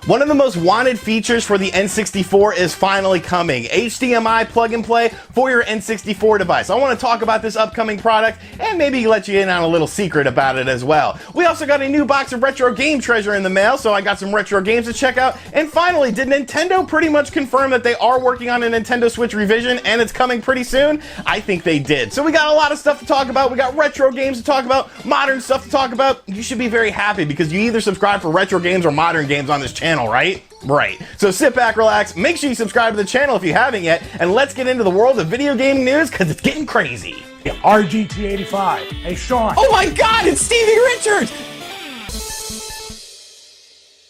One of the most wanted features for the N64 is finally coming. HDMI plug and play for your N64 device. I want to talk about this upcoming product and maybe let you in on a little secret about it as well. We also got a new box of retro game treasure in the mail, so I got some retro games to check out. And finally, did Nintendo pretty much confirm that they are working on a Nintendo Switch revision and it's coming pretty soon? I think they did. So we got a lot of stuff to talk about. We got retro games to talk about, modern stuff to talk about. You should be very happy because you either subscribe for retro games or modern games on this channel, right? Right. So sit back, relax, make sure you subscribe to the channel if you haven't yet, and let's get into the world of video gaming news because it's getting crazy. RGT85. Hey, Sean. Oh my God, it's Stevie Richards!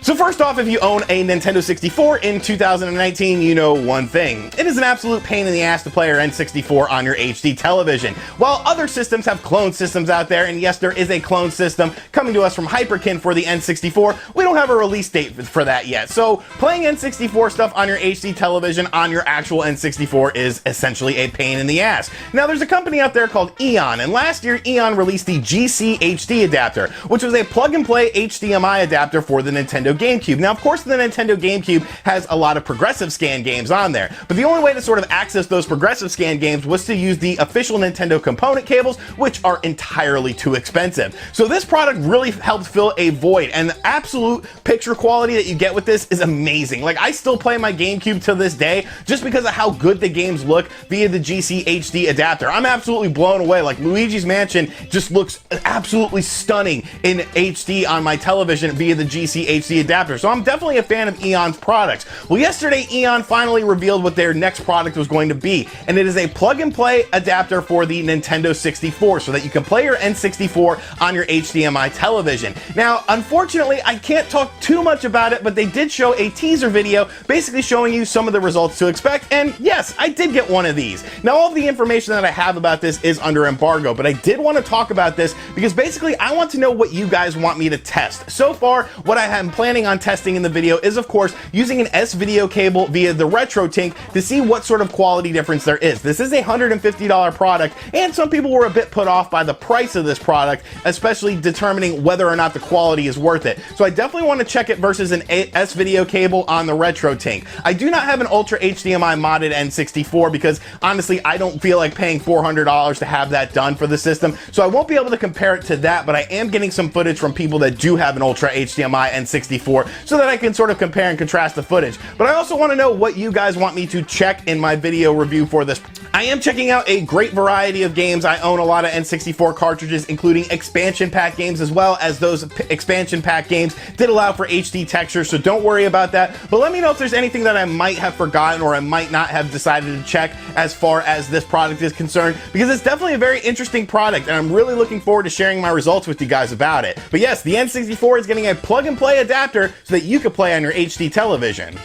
So first off, if you own a Nintendo 64 in 2019, you know one thing. It is an absolute pain in the ass to play your N64 on your HD television. While other systems have clone systems out there, and yes, there is a clone system coming to us from Hyperkin for the N64, we don't have a release date for that yet. So playing N64 stuff on your HD television on your actual N64 is essentially a pain in the ass. Now there's a company out there called Eon, and last year Eon released the GC HD adapter, which was a plug-and-play HDMI adapter for the Nintendo GameCube. Now, of course, the Nintendo GameCube has a lot of progressive scan games on there, but the only way to sort of access those progressive scan games was to use the official Nintendo component cables, which are entirely too expensive. So this product really helped fill a void, and the absolute picture quality that you get with this is amazing. Like, I still play my GameCube to this day just because of how good the games look via the GC HD adapter. I'm absolutely blown away. Like, Luigi's Mansion just looks absolutely stunning in HD on my television via the GC HD adapter. So I'm definitely a fan of Eon's products. Well, yesterday Eon finally revealed what their next product was going to be, and it is a plug-and-play adapter for the Nintendo 64 so that you can play your N64 on your HDMI television. Now, unfortunately, I can't talk too much about it, but they did show a teaser video basically showing you some of the results to expect, and yes, I did get one of these. Now, all of the information that I have about this is under embargo, but I did want to talk about this because basically I want to know what you guys want me to test. So far, what I am planning on testing in the video is, of course, using an S-video cable via the RetroTink to see what sort of quality difference there is. This is a $150 product, and some people were a bit put off by the price of this product, especially determining whether or not the quality is worth it. So I definitely want to check it versus an S-video cable on the RetroTink. I do not have an Ultra HDMI modded N64 because, honestly, I don't feel like paying $400 to have that done for the system, so I won't be able to compare it to that, but I am getting some footage from people that do have an Ultra HDMI N64 so that I can sort of compare and contrast the footage. But I also want to know what you guys want me to check in my video review for this. I am checking out a great variety of games. I own a lot of N64 cartridges, including expansion pack games, as well as those expansion pack games did allow for HD textures, so don't worry about that. But let me know if there's anything that I might have forgotten or I might not have decided to check as far as this product is concerned, because it's definitely a very interesting product, and I'm really looking forward to sharing my results with you guys about it. But yes, the N64 is getting a plug-and-play adapter so that you can play on your HD television.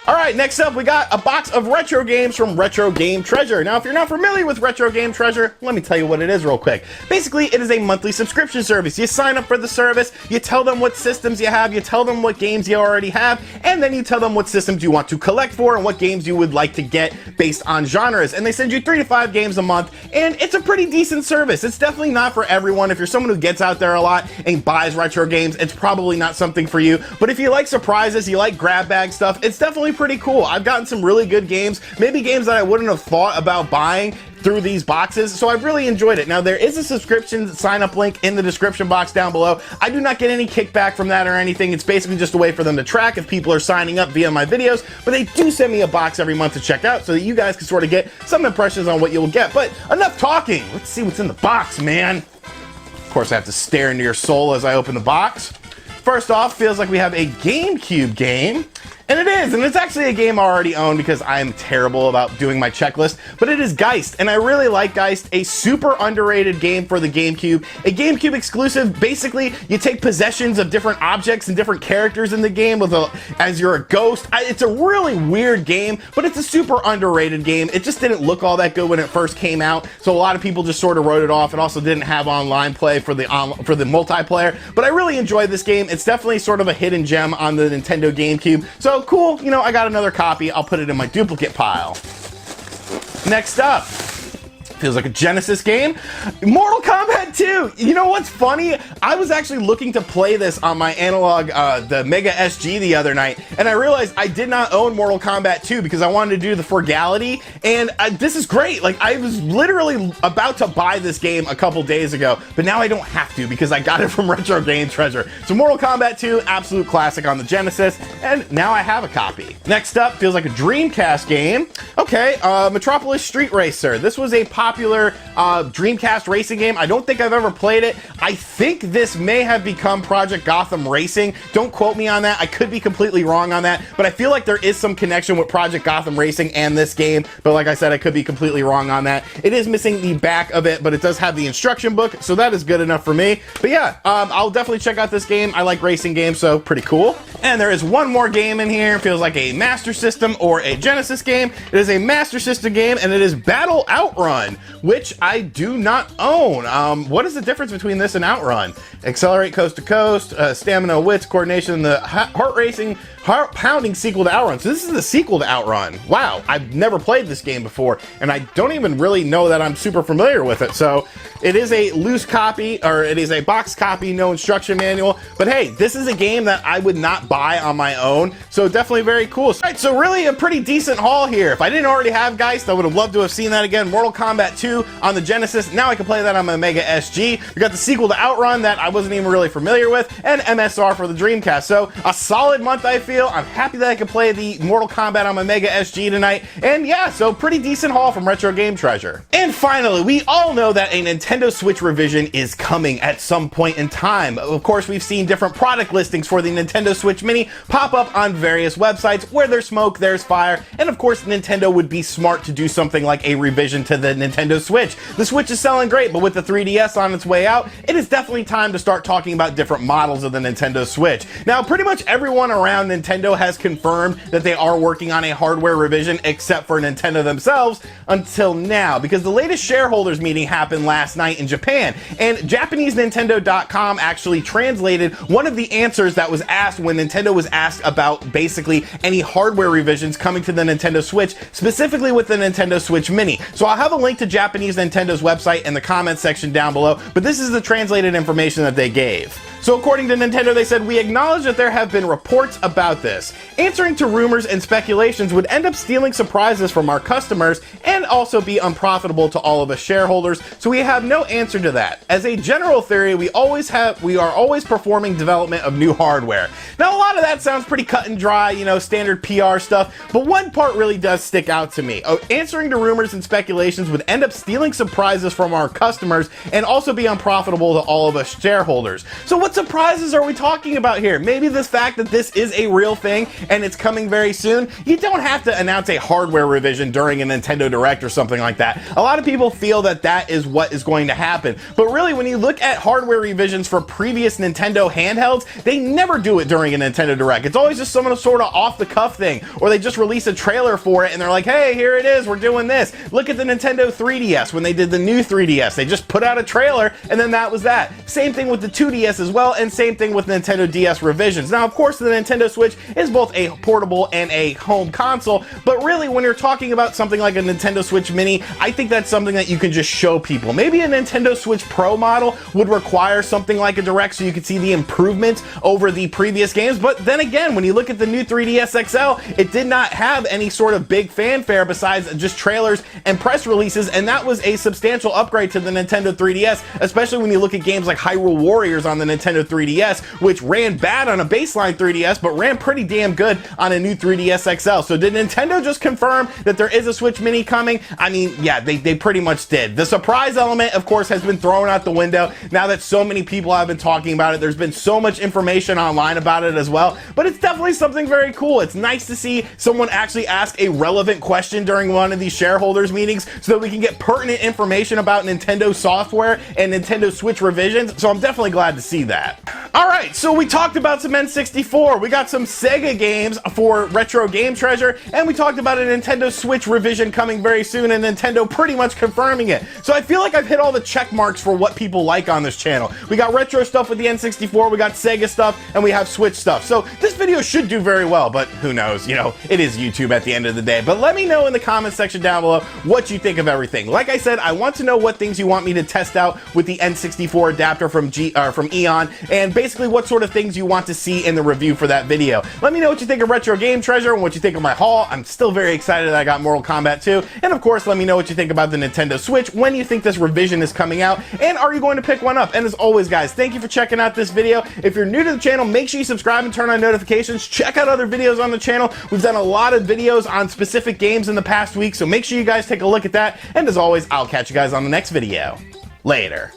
Alright, next up we got a box of retro games from Retro Game Treasure. Now, if you're not familiar with Retro Game Treasure, let me tell you what it is real quick. Basically, it is a monthly subscription service. You sign up for the service, you tell them what systems you have, you tell them what games you already have, and then you tell them what systems you want to collect for and what games you would like to get based on genres. And they send you 3 to 5 games a month, and it's a pretty decent service. It's definitely not for everyone. If you're someone who gets out there a lot and buys retro games, it's probably not something for you. But if you like surprises, you like grab bag stuff, it's definitely pretty cool. I've gotten some really good games, maybe games that I wouldn't have thought about buying through these boxes, so I've really enjoyed it. Now, there is a subscription sign-up link in the description box down below. I do not get any kickback from that or anything. It's basically just a way for them to track if people are signing up via my videos, but they do send me a box every month to check out so that you guys can sort of get some impressions on what you'll get. But enough talking. Let's see what's in the box, man. Of course, I have to stare into your soul as I open the box. First off, feels like we have a GameCube game. And it is, and it's actually a game I already own because I am terrible about doing my checklist, but it is Geist, and I really like Geist, a super underrated game for the GameCube, a GameCube exclusive. Basically, you take possessions of different objects and different characters in the game as you're a ghost. It's a really weird game, but it's a super underrated game. It just didn't look all that good when it first came out, so a lot of people just sort of wrote it off. It also didn't have online play for the multiplayer, but I really enjoyed this game. It's definitely sort of a hidden gem on the Nintendo GameCube, so cool, you know, I got another copy. I'll put it in my duplicate pile. Next up, Feels like a Genesis game. Mortal Kombat 2. You know what's funny? I was actually looking to play this on my analog, the Mega SG the other night, and I realized I did not own Mortal Kombat 2 because I wanted to do the frugality, and this is great. Like, I was literally about to buy this game a couple days ago, but now I don't have to because I got it from Retro Game Treasure. So Mortal Kombat 2, absolute classic on the Genesis, and now I have a copy. Next up, feels like a Dreamcast game. Okay, Metropolis Street Racer. This was a popular Dreamcast racing game. I don't think I've ever played it. I think this may have become Project Gotham Racing. Don't quote me on that. I could be completely wrong on that, but I feel like there is some connection with Project Gotham Racing and this game, but like I said, I could be completely wrong on that. It is missing the back of it, but it does have the instruction book, so that is good enough for me. But yeah, I'll definitely check out this game. I like racing games, so pretty cool. And there is one more game in here. Feels like a Master System or a Genesis game. It is a Master System game, and it is Battle Outrun, which I do not own. What is the difference between this and Outrun? Accelerate coast to coast, stamina, wits, coordination, the heart racing, heart pounding sequel to Outrun. So this is the sequel to Outrun. Wow, I've never played this game before, and I don't even really know that I'm super familiar with it. So it is a loose copy, or it is a box copy, no instruction manual. But hey, this is a game that I would not buy on my own, so definitely very cool. All right, so really a pretty decent haul here. If I didn't already have Geist, I would have loved to have seen that again. Mortal Kombat 2 on the Genesis. Now I can play that on my Mega SG. We got the sequel to Outrun that I wasn't even really familiar with, and MSR for the Dreamcast. So a solid month, I feel. I'm happy that I could play the Mortal Kombat on my Mega SG tonight. And yeah, so pretty decent haul from Retro Game Treasure. And finally, we all know that a Nintendo Switch revision is coming at some point in time. Of course, we've seen different product listings for the Nintendo Switch Mini pop up on various websites. Where there's smoke, there's fire. And of course, Nintendo would be smart to do something like a revision to the Nintendo Switch. The Switch is selling great, but with the 3DS on its way out, it is definitely time to start talking about different models of the Nintendo Switch. Now, pretty much everyone around Nintendo has confirmed that they are working on a hardware revision, except for Nintendo themselves until now, because the latest shareholders meeting happened last night in Japan, and JapaneseNintendo.com actually translated one of the answers that was asked when Nintendo was asked about basically any hardware revisions coming to the Nintendo Switch, specifically with the Nintendo Switch Mini. So I'll have a link to Japanese Nintendo's website in the comments section down below, but this is the translated information that they gave. So according to Nintendo, they said, "We acknowledge that there have been reports about this. Answering to rumors and speculations would end up stealing surprises from our customers and also be unprofitable to all of us shareholders, so we have no answer to that. As a general theory, we are always performing development of new hardware." Now, a lot of that sounds pretty cut and dry, you know, standard PR stuff, but one part really does stick out to me. Answering to rumors and speculations would end up stealing surprises from our customers and also be unprofitable to all of us shareholders. So what surprises are we talking about here? Maybe the fact that this is a real thing and it's coming very soon. You don't have to announce a hardware revision during a Nintendo Direct or something like that. A lot of people feel that that is what is going to happen, but really when you look at hardware revisions for previous Nintendo handhelds, they never do it during a Nintendo Direct. It's always just some sort of off the cuff thing, or they just release a trailer for it and they're like, "Hey, here it is, we're doing this." Look at the Nintendo 3DS when they did the new 3DS. They just put out a trailer and then that was that. Same thing with the 2DS as well, and same thing with Nintendo DS revisions. Now, of course, the Nintendo Switch is both a portable and a home console, but really when you're talking about something like a Nintendo Switch Mini, I think that's something that you can just show people. Maybe a Nintendo Switch Pro model would require something like a Direct so you could see the improvements over the previous games, but then again, when you look at the new 3DS XL, it did not have any sort of big fanfare besides just trailers and press releases, and that was a substantial upgrade to the Nintendo 3DS, especially when you look at games like Hyrule Warriors on the Nintendo 3DS, which ran bad on a baseline 3DS, but ran pretty damn good on a new 3DS XL. So did Nintendo just confirm that there is a Switch Mini coming? I mean, yeah, they pretty much did. The surprise element, of course, has been thrown out the window now that so many people have been talking about it. There's been so much information online about it as well, but it's definitely something very cool. It's nice to see someone actually ask a relevant question during one of these shareholders meetings so that we can get pertinent information about Nintendo software and Nintendo Switch revisions. So I'm definitely glad to see that. Alright, so we talked about some N64, we got some Sega games for Retro Game Treasure, and we talked about a Nintendo Switch revision coming very soon, and Nintendo pretty much confirming it. So I feel like I've hit all the check marks for what people like on this channel. We got retro stuff with the N64, we got Sega stuff, and we have Switch stuff. So this video should do very well, but who knows, you know, it is YouTube at the end of the day. But let me know in the comments section down below what you think of everything. Like I said, I want to know what things you want me to test out with the N64 adapter from Eon, and basically what sort of things you want to see in the review for that video. Let me know what you think of Retro Game Treasure and what you think of my haul. I'm still very excited that I got Mortal Kombat 2. And of course, let me know what you think about the Nintendo Switch, when you think this revision is coming out, and are you going to pick one up? And as always, guys, thank you for checking out this video. If you're new to the channel, make sure you subscribe and turn on notifications. Check out other videos on the channel. We've done a lot of videos on specific games in the past week, so make sure you guys take a look at that. And as always, I'll catch you guys on the next video. Later.